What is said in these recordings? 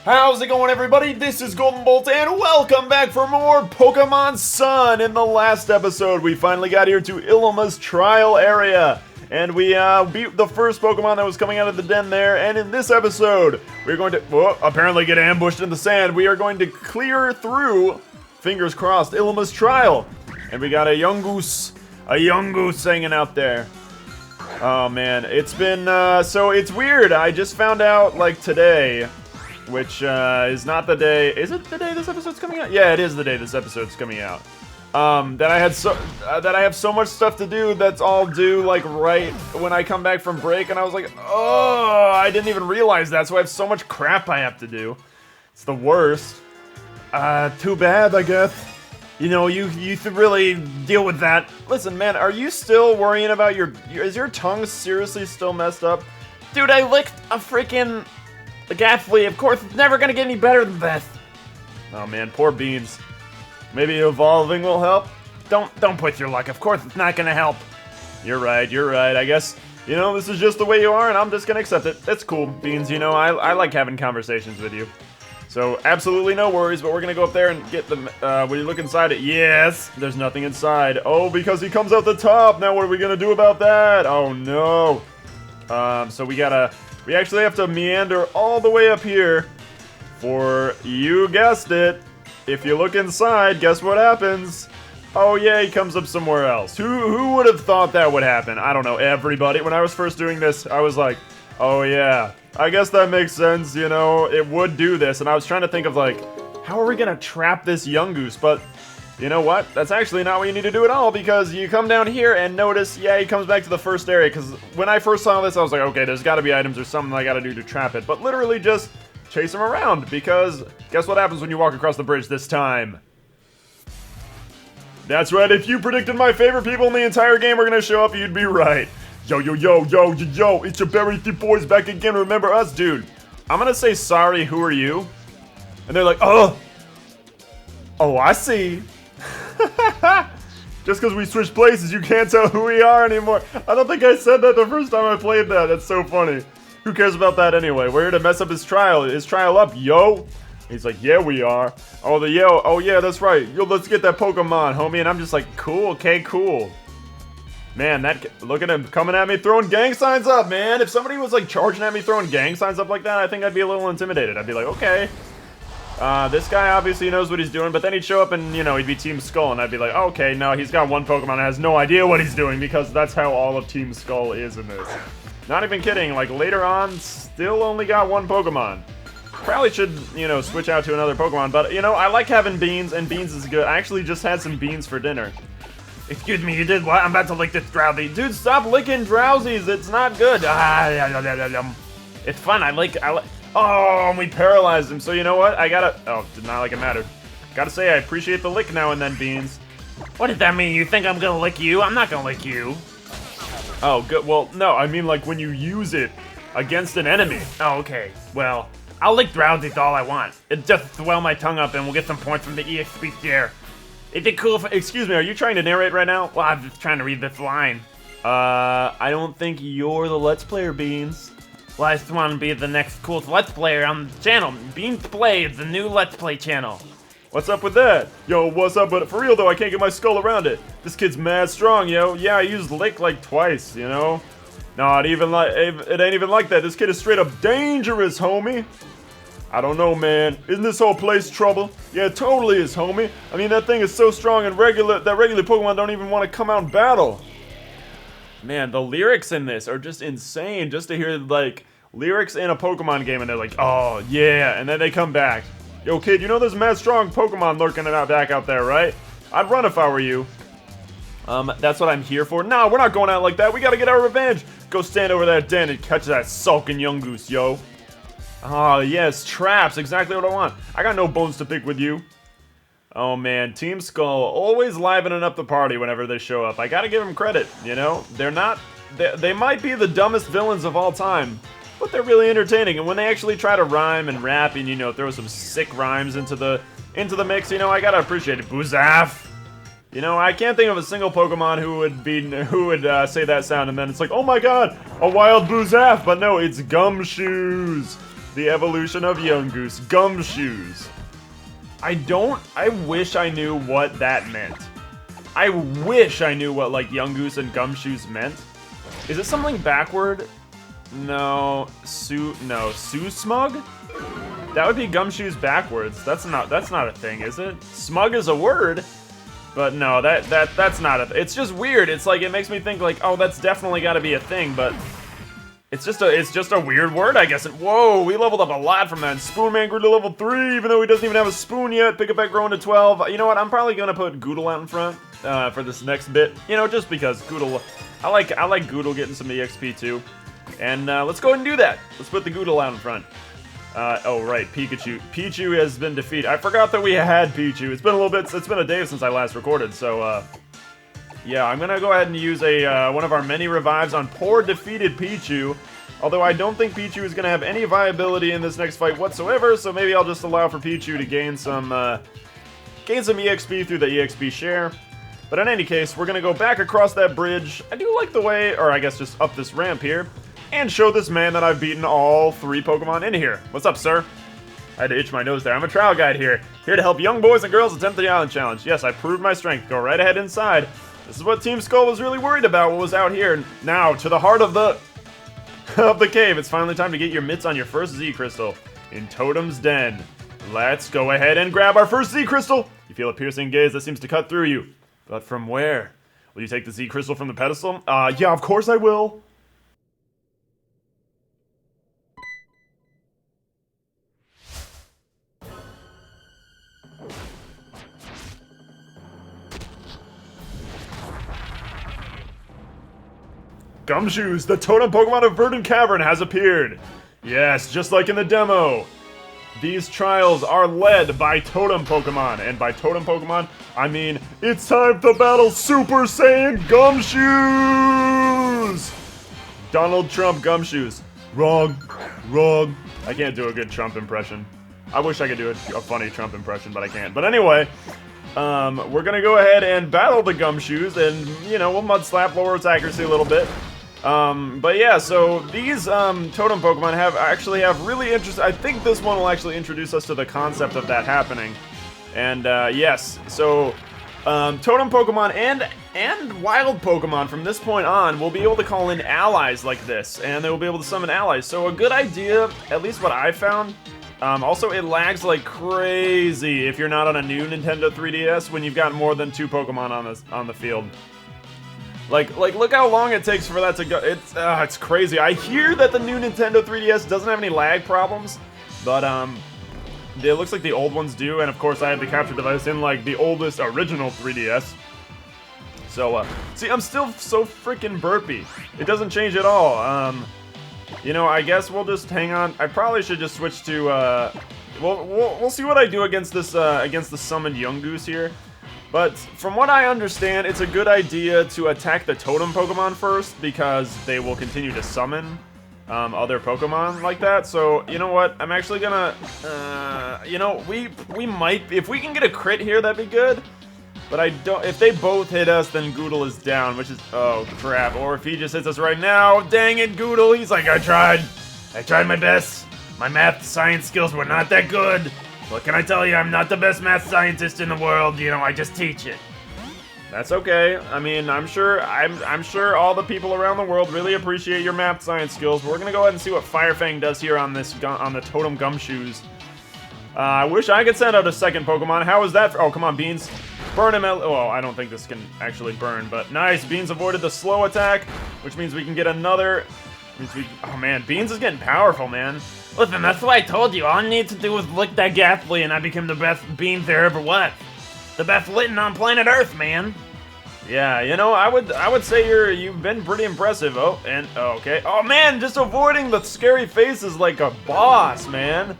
How's it going, everybody? This is GoldenBolt, and welcome back for more Pokemon Sun. In the last episode, we finally got here to Ilima's trial area, and we beat the first Pokemon that was coming out of the den there. And in this episode, we're going to apparently get ambushed in the sand. We are going to clear through, fingers crossed, Ilima's trial, and we got a Yungoos hanging out there. Oh man, it's been so it's weird. I just found out like today. Which is not the day. Is it the day this episode's coming out? Yeah, it is the day this episode's coming out. That I have so much stuff to do that's all due like right when I come back from break, and I was like, oh, I didn't even realize that. So I have so much crap I have to do. It's the worst. Too bad, I guess. You know, you should really deal with that. Listen, man, are you still worrying about is your tongue seriously still messed up? Dude, I licked a freaking the Gaffley. Of course, it's never gonna get any better than this. Oh man, poor Beans. Maybe evolving will help? Don't put your luck. Of course, it's not gonna help. You're right. I guess, you know, this is just the way you are, and I'm just gonna accept it. That's cool, Beans. You know, I like having conversations with you. So, absolutely no worries, but we're gonna go up there and get the, will you look inside it? Yes! There's nothing inside. Oh, because he comes out the top! Now what are we gonna do about that? Oh no! So we actually have to meander all the way up here for, you guessed it, if you look inside, guess what happens? Oh yeah, he comes up somewhere else. Who would have thought that would happen? I don't know, everybody. When I was first doing this, I was like, oh yeah, I guess that makes sense, you know, it would do this. And I was trying to think of like, how are we gonna trap this Yungoos? But you know what? That's actually not what you need to do at all, because you come down here and notice, yeah, he comes back to the first area, because when I first saw this, I was like, okay, there's got to be items or something I got to do to trap it, but literally just chase him around, because guess what happens when you walk across the bridge this time? That's right, if you predicted my favorite people in the entire game were going to show up, you'd be right. Yo, it's your Berry Thief boys back again, remember us, dude? I'm going to say, sorry, who are you? And they're like, oh, I see. Just because we switched places, you can't tell who we are anymore. I don't think I said that the first time I played that. That's so funny. Who cares about that anyway? We're here to mess up his trial. His trial up, yo. He's like, yeah, we are. Oh, oh, yeah, that's right. Yo, let's get that Pokemon, homie. And I'm just like, cool, okay, cool. Man, look at him coming at me, throwing gang signs up, man. If somebody was like charging at me, throwing gang signs up like that, I think I'd be a little intimidated. I'd be like, okay. This guy obviously knows what he's doing, but then he'd show up and, you know, he'd be Team Skull, and I'd be like, okay, no, he's got one Pokemon and has no idea what he's doing, because that's how all of Team Skull is in this. Not even kidding, like, later on, still only got one Pokemon. Probably should, you know, switch out to another Pokemon, but, you know, I like having Beans, and Beans is good. I actually just had some Beans for dinner. Excuse me, you did what? I'm about to lick this Drowsy. Dude, stop licking Drowsies, it's not good. It's fun, I like... Oh, and we paralyzed him, so you know what? Did not like it matter. Gotta say, I appreciate the lick now and then, Beans. What does that mean? You think I'm gonna lick you? I'm not gonna lick you. Oh, good. Well, no, I mean like when you use it against an enemy. Oh, okay. Well, I'll lick Drowsy all I want. It just swell my tongue up and we'll get some points from the EXP share. Is it cool if... Excuse me, are you trying to narrate right now? Well, I'm just trying to read this line. I don't think you're the Let's Player, Beans. Well, I just want to be the next coolest Let's Player on the channel. Beans Play is the new Let's Play channel. What's up with that? Yo, what's up? But for real though, I can't get my skull around it. This kid's mad strong, yo. Yeah, I used Lick like twice, you know? No, it ain't even like that. This kid is straight up dangerous, homie. I don't know, man. Isn't this whole place trouble? Yeah, it totally is, homie. I mean, that thing is so strong and regular Pokemon don't even want to come out and battle. Man, the lyrics in this are just insane. Just to hear, like, lyrics in a Pokemon game and they're like, oh, yeah, and then they come back. Yo, kid, you know there's mad strong Pokemon lurking back out there, right? I'd run if I were you. That's what I'm here for. No, we're not going out like that. We gotta get our revenge. Go stand over that den and catch that sulking Yungoos, yo. Oh, yes, traps. Exactly what I want. I got no bones to pick with you. Oh man, Team Skull always livening up the party whenever they show up. I gotta give them credit, you know? They might be the dumbest villains of all time, but they're really entertaining. And when they actually try to rhyme and rap and, you know, throw some sick rhymes into the mix, you know, I gotta appreciate it. Boozaf! You know, I can't think of a single Pokemon who would say that sound and then it's like, oh my god, a wild Boozaf! But no, it's Gumshoos! The evolution of Yungoos, Gumshoos. I wish I knew what that meant. I wish I knew what, like, Yungoos and Gumshoos meant. Is it something backward? No. Smug? That would be Gumshoos backwards. That's not a thing, is it? Smug is a word, but no, that's not a it's just weird. It's like, it makes me think like, oh, that's definitely gotta be a thing, but it's just a weird word, I guess. Whoa, we leveled up a lot from that. Spoonman grew to level 3, even though he doesn't even have a spoon yet. Pickaback growing to 12. You know what? I'm probably gonna put Goodle out in front for this next bit. You know, just because Goodle, I like Goodle getting some EXP too. And let's go ahead and do that. Let's put the Goodle out in front. Oh right, Pikachu. Pichu has been defeated. I forgot that we had Pichu. It's been a little bit. It's been a day since I last recorded. So yeah, I'm gonna go ahead and use a one of our many revives on poor defeated Pichu. Although I don't think Pichu is gonna have any viability in this next fight whatsoever. So maybe I'll just allow for Pichu to gain some EXP through the EXP share. But in any case, we're gonna go back across that bridge. I do like the way, or I guess just up this ramp here, and show this man that I've beaten all 3 Pokemon in here. What's up, sir? I had to itch my nose there. I'm a trial guide here to help young boys and girls attempt the island challenge. Yes, I proved my strength. Go right ahead inside. This is what Team Skull was really worried about, what was out here. Now, to the heart of the cave. It's finally time to get your mitts on your first Z Crystal in Totem's Den. Let's go ahead and grab our first Z Crystal. You feel a piercing gaze that seems to cut through you. But from where? Will you take the Z Crystal from the pedestal? Yeah, of course I will. Gumshoos, the totem Pokemon of Verdant Cavern, has appeared. Yes, just like in the demo. These trials are led by totem Pokemon, and by totem Pokemon, I mean, it's time to battle Super Saiyan Gumshoos! Donald Trump Gumshoos. Wrong. I can't do a good Trump impression. I wish I could do a funny Trump impression, but I can't. But anyway, we're gonna go ahead and battle the Gumshoos, and, you know, we'll mud slap, lower its accuracy a little bit. But yeah, so these totem Pokemon actually have really interesting. I think this one will actually introduce us to the concept of that happening. And yes, so totem Pokemon and wild Pokemon from this point on will be able to call in allies like this, and they will be able to summon allies. So a good idea, at least what I found. Also, it lags like crazy if you're not on a new Nintendo 3DS when you've got more than 2 Pokemon on the field. Like, look how long it takes for that to go. It's crazy. I hear that the new Nintendo 3DS doesn't have any lag problems, but, it looks like the old ones do, and of course I have the capture device in, like, the oldest original 3DS. So, see, I'm still so freaking burpy. It doesn't change at all. You know, I guess we'll just hang on. I probably should just switch to, we'll see what I do against this, against the summoned Yungoos here. But from what I understand, it's a good idea to attack the totem Pokemon first because they will continue to summon other Pokemon like that. So, you know what? I'm actually gonna, you know, we might, if we can get a crit here, that'd be good. But I don't, if they both hit us, then Goodle is down, which is, oh crap. Or if he just hits us right now, dang it, Goodle, he's like, I tried my best. My math science skills were not that good. What can I tell you? I'm not the best math scientist in the world. You know, I just teach it. That's okay. I mean, I'm sure all the people around the world really appreciate your math science skills. But we're gonna go ahead and see what Firefang does here on this on the Totem Gumshoos. I wish I could send out a second Pokemon. How is that? Oh, come on, Beans. Burn him. Well, I don't think this can actually burn, but nice. Beans avoided the slow attack, which means we can get another. Oh man, Beans is getting powerful, man. Listen, that's what I told you. All I need to do was lick that Ghastly and I became the best Beans there ever was. The best Litten on planet Earth, man. Yeah, you know, I would say you've been pretty impressive. Oh, and okay. Oh man, just avoiding the scary faces like a boss, man.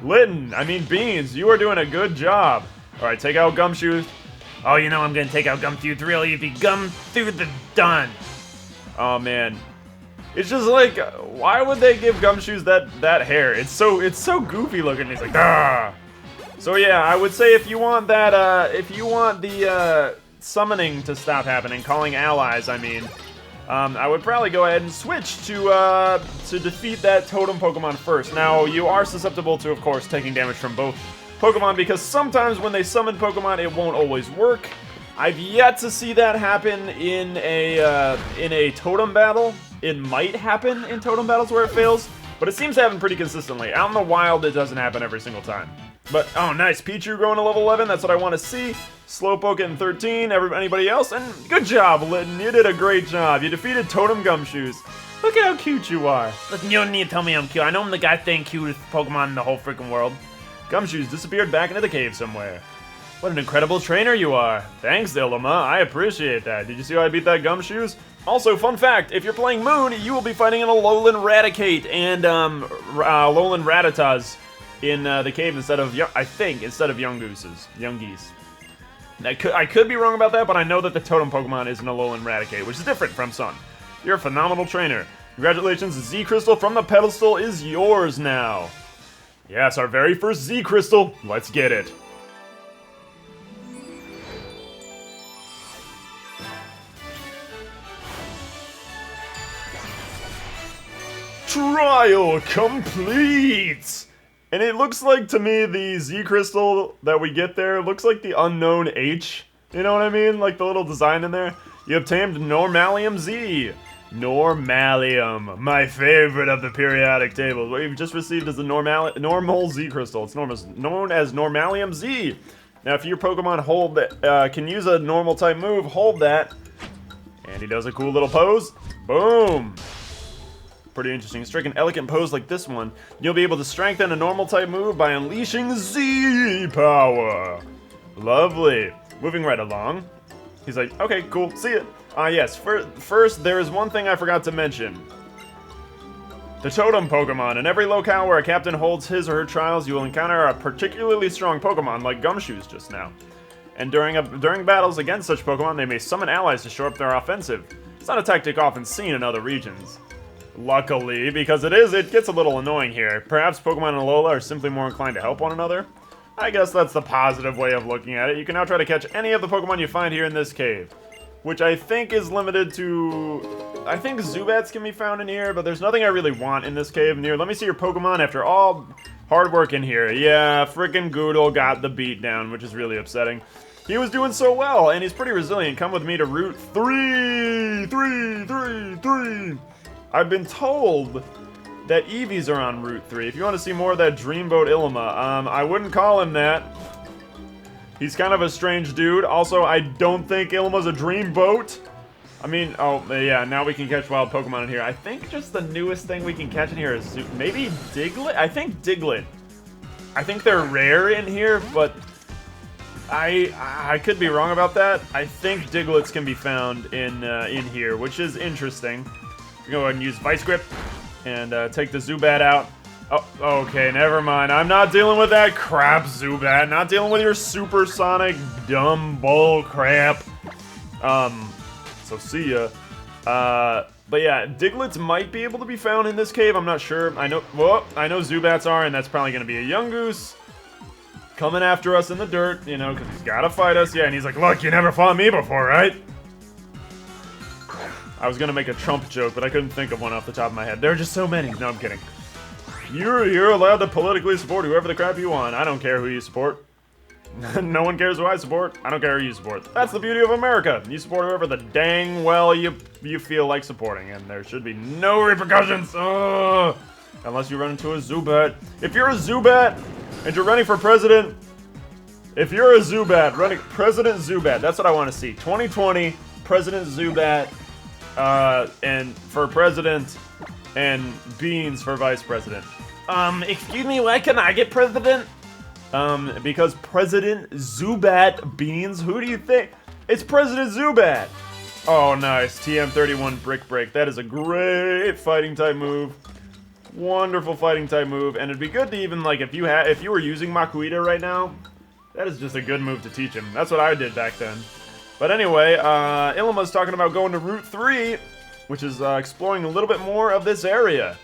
Litten, I mean Beans, you are doing a good job. All right, take out Gumshoos. Oh, you know I'm gonna take out Gumshoos real easy. Gum through the done. Oh man. It's just like, why would they give Gumshoos that hair? It's so goofy looking. He's like, ah. So yeah, I would say if you want that, if you want the summoning to stop happening, calling allies, I mean, I would probably go ahead and switch to defeat that Totem Pokemon first. Now, you are susceptible to, of course, taking damage from both Pokemon, because sometimes when they summon Pokemon, it won't always work. I've yet to see that happen in a Totem battle. It might happen in Totem battles where it fails, but it seems to happen pretty consistently. Out in the wild, it doesn't happen every single time. But, oh, nice. Pichu growing to level 11. That's what I want to see. Slowpoke getting 13. Anybody else? And good job, Litten. You did a great job. You defeated Totem Gumshoos. Look at how cute you are. Listen, you don't need to tell me I'm cute. I know I'm the goddamn cutest Pokemon in the whole freaking world. Gumshoos disappeared back into the cave somewhere. What an incredible trainer you are. Thanks, Ilima. I appreciate that. Did you see how I beat that Gumshoos? Also, fun fact, if you're playing Moon, you will be fighting an Alolan Raticate and Alolan Rattatas in the cave instead of young geese. I could be wrong about that, but I know that the Totem Pokemon is an Alolan Raticate, which is different from Sun. You're a phenomenal trainer. Congratulations, Z Crystal from the pedestal is yours now. Yes, our very first Z Crystal. Let's get it. Trial complete! And it looks like, to me, the Z Crystal that we get there looks like the unknown H. You know what I mean? Like the little design in there. You obtained Normalium Z. Normalium, my favorite of the periodic tables. What you've just received is the normal Z Crystal. It's known as Normalium Z. Now, if your Pokemon can use a normal type move, hold that. And he does a cool little pose. Boom! Pretty interesting. Strike an elegant pose like this one. You'll be able to strengthen a normal type move by unleashing Z power. Lovely. Moving right along. He's like, okay, cool, see it. Yes, first, there is one thing I forgot to mention. The Totem Pokemon. In every locale where a captain holds his or her trials, you will encounter a particularly strong Pokemon, like Gumshoos just now. And during battles against such Pokemon, they may summon allies to shore up their offensive. It's not a tactic often seen in other regions. Luckily, because it gets a little annoying here. Perhaps Pokemon and Alola are simply more inclined to help one another? I guess that's the positive way of looking at it. You can now try to catch any of the Pokemon you find here in this cave. Which I think is limited to... I think Zubats can be found in here, but there's nothing I really want in this cave. Let me see your Pokemon after all hard work in here. Yeah, frickin' Goodle got the beat down, which is really upsetting. He was doing so well, and he's pretty resilient. Come with me to Route 3! 3! I've been told that Eevees are on Route 3. If you want to see more of that Dreamboat Ilima, I wouldn't call him that. He's kind of a strange dude. Also, I don't think Ilima's a Dreamboat. I mean, oh, yeah, now we can catch wild Pokemon in here. I think just the newest thing we can catch in here is maybe Diglett? I think Diglett. I think they're rare in here, but I could be wrong about that. I think Digletts can be found in here, which is interesting. We're gonna go ahead and use Vice Grip and take the Zubat out. Oh, okay, never mind. I'm not dealing with that crap, Zubat. Not dealing with your supersonic dumb bull crap. So see ya. But yeah, Digletts might be able to be found in this cave. I'm not sure. I know Zubats are, and that's probably gonna be a Yungoos coming after us in the dirt, you know, because he's gotta fight us. Yeah, and he's like, look, you never fought me before, right? I was gonna make a Trump joke, but I couldn't think of one off the top of my head. There are just so many. No, I'm kidding. You're allowed to politically support whoever the crap you want. I don't care who you support. No one cares who I support. I don't care who you support. That's the beauty of America. You support whoever the dang well you feel like supporting, and there should be no repercussions. Ugh. Unless you run into a Zubat. If you're a Zubat and you're running for president, President Zubat, that's what I want to see. 2020, President Zubat. And for president, and Beans for vice president. Excuse me, why can I get president? Because President Zubat Beans, who do you think? It's President Zubat! Oh, nice. TM31 Brick Break. That is a great fighting type move. Wonderful fighting type move, and it'd be good to even, like, if you were using Makuhita right now, that is just a good move to teach him. That's what I did back then. But anyway, Ilima's talking about going to Route 3, which is exploring a little bit more of this area.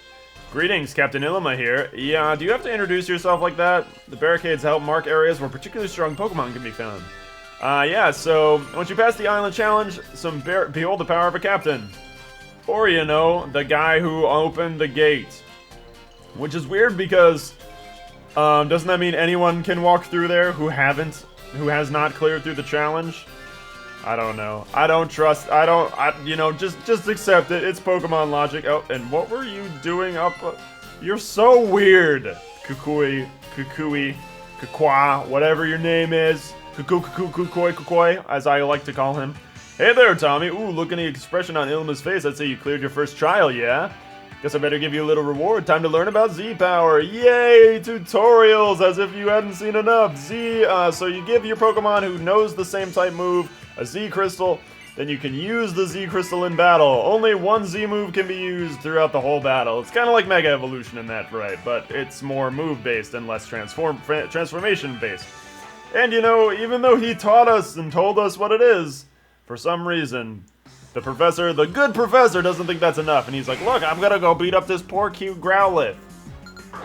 Greetings, Captain Ilima here. Yeah, do you have to introduce yourself like that? The barricades help mark areas where particularly strong Pokemon can be found. Yeah, so once you pass the island challenge, behold the power of a captain. Or, you know, the guy who opened the gate. Which is weird because, doesn't that mean anyone can walk through there who has not cleared through the challenge? I don't know. I don't trust, you know, just accept it. It's Pokemon logic. Oh, and what were you doing up? You're so weird. Kukui, Kukwa, whatever your name is. Kukoi, as I like to call him. Hey there, Tommy. Ooh, look at the expression on Ilima's face. I'd say you cleared your first trial, yeah? Guess I better give you a little reward. Time to learn about Z-Power. Yay! Tutorials, as if you hadn't seen enough. So you give your Pokemon who knows the same type move a Z-Crystal, then you can use the Z-Crystal in battle. Only one Z-move can be used throughout the whole battle. It's kind of like Mega Evolution in that, right? But it's more move-based and less transformation-based. And you know, even though he taught us and told us what it is, for some reason, the good professor doesn't think that's enough. And he's like, look, I'm gonna go beat up this poor cute Growlithe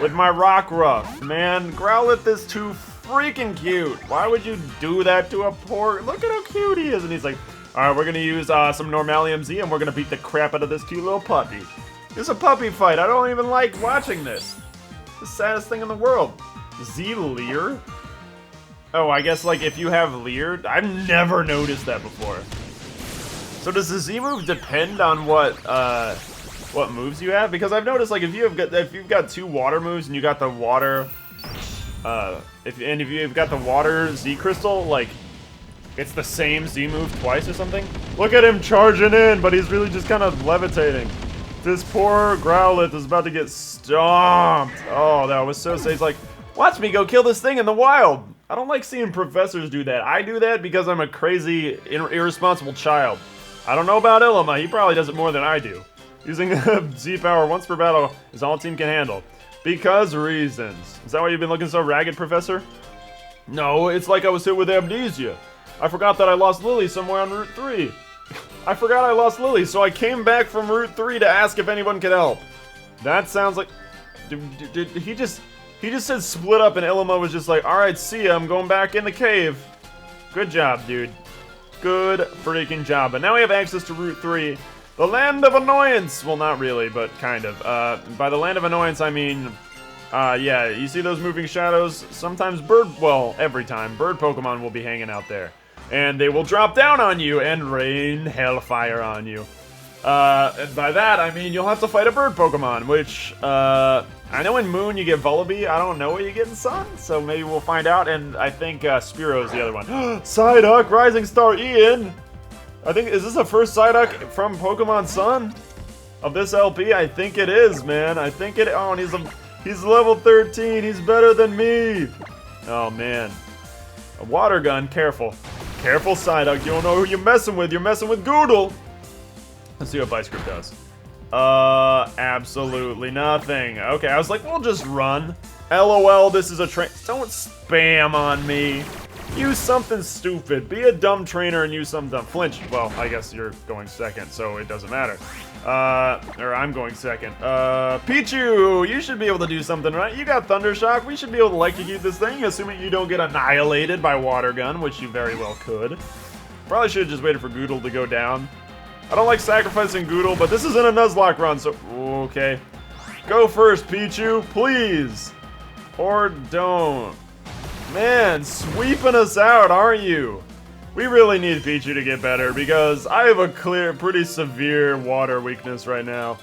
with my Rockruff. Man, Growlithe is too freaking cute. Why would you do that to a poor... Look at how cute he is. And he's like, alright, we're gonna use some Normalium Z and we're gonna beat the crap out of this cute little puppy. It's a puppy fight. I don't even like watching this. It's the saddest thing in the world. Z-Leer? Oh, I guess like if you have Leer, I've never noticed that before. So does the Z move depend on what moves you have? Because I've noticed like if you've got two water moves and you got the water, if you've got the water Z crystal, like it's the same Z move twice or something. Look at him charging in, but he's really just kind of levitating. This poor Growlithe is about to get stomped. Oh, that was so sad. He's like, watch me go kill this thing in the wild. I don't like seeing professors do that. I do that because I'm a crazy, irresponsible child. I don't know about Ilima. He probably does it more than I do. Using Z-Power once per battle is all team can handle. Because reasons. Is that why you've been looking so ragged, Professor? No, it's like I was hit with amnesia. I forgot that I lost Lily somewhere on Route 3. I forgot I lost Lily, so I came back from Route 3 to ask if anyone could help. That sounds like... He just said split up and Ilima was just like, alright, see ya, I'm going back in the cave. Good job, dude. Good freaking job. But now we have access to Route 3. The Land of Annoyance! Well, not really, but kind of. By the Land of Annoyance, I mean... yeah, you see those moving shadows? Sometimes every time, bird Pokemon will be hanging out there. And they will drop down on you and rain hellfire on you. And by that, I mean you'll have to fight a bird Pokemon, which, I know in Moon you get Vullaby. I don't know what you get in Sun, so maybe we'll find out. And I think Spearow is the other one. Psyduck, Rising Star Ian! I think, is this the first Psyduck from Pokemon Sun? Of this LP? I think it is, man. I think it, oh, and he's level 13. He's better than me. Oh, man. A water gun, careful. Careful, Psyduck. You don't know who you're messing with. You're messing with Goodle. Let's see what Vice Grip does. Absolutely nothing. Okay, I was like, we'll just run. LOL, this is a train. Don't spam on me. Use something stupid. Be a dumb trainer and use some dumb. Flinch. Well, I guess you're going second, so it doesn't matter. Or I'm going second. Pichu, you should be able to do something, right? You got Thunder Shock. We should be able to electrocute this thing, assuming you don't get annihilated by Water Gun, which you very well could. Probably should have just waited for Goodle to go down. I don't like sacrificing Goodle, but this isn't a Nuzlocke run, so... Okay. Go first, Pichu, please! Or don't. Man, sweeping us out, aren't you? We really need Pichu to get better, because I have a pretty severe water weakness right now.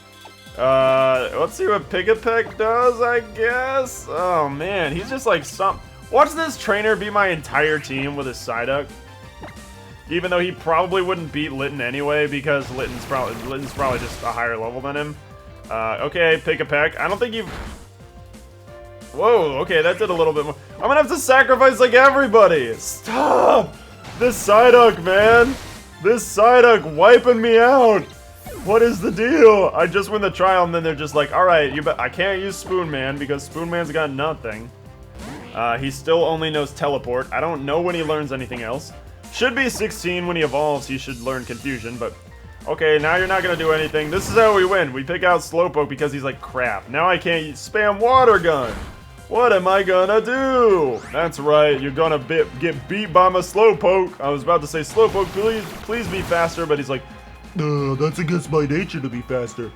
Let's see what Pikapeck does, I guess? Oh, man, he's just like Watch this trainer be my entire team with his Psyduck. Even though he probably wouldn't beat Litten anyway, because Litten's probably just a higher level than him. Okay, Pikapeck. I don't think you've... Whoa, okay, that did a little bit more. I'm gonna have to sacrifice like everybody! Stop! This Psyduck, man! This Psyduck wiping me out! What is the deal? I just win the trial and then they're just like, alright, I can't use Spoon Man because Spoon Man's got nothing. He still only knows Teleport. I don't know when he learns anything else. Should be 16 when he evolves, he should learn Confusion, but... Okay, now you're not gonna do anything. This is how we win. We pick out Slowpoke because he's like crap. Now I can't spam Water Gun. What am I gonna do? That's right, you're gonna get beat by my Slowpoke. I was about to say, Slowpoke, please be faster, but he's like, That's against my nature to be faster.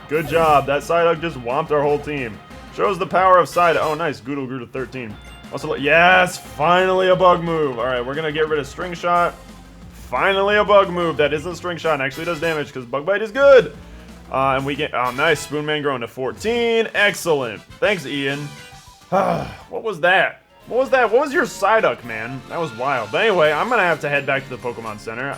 Good job. That Psyduck just whomped our whole team. Shows the power of Psyduck. Oh, nice. Goodle grew to 13. Also, yes, finally a bug move. All right, we're going to get rid of String Shot. Finally a bug move that isn't String Shot and actually does damage because Bug Bite is good. And we get, oh, nice. Spoonman growing to 14. Excellent. Thanks, Ian. What was that? What was that? What was your Psyduck, man? That was wild. But anyway, I'm going to have to head back to the Pokemon Center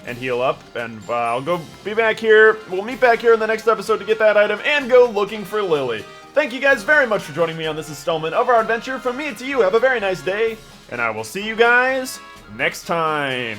and heal up. And I'll go be back here. We'll meet back here in the next episode to get that item and go looking for Lily. Thank you guys very much for joining me on this installment of our adventure. From me to you, have a very nice day. And I will see you guys next time.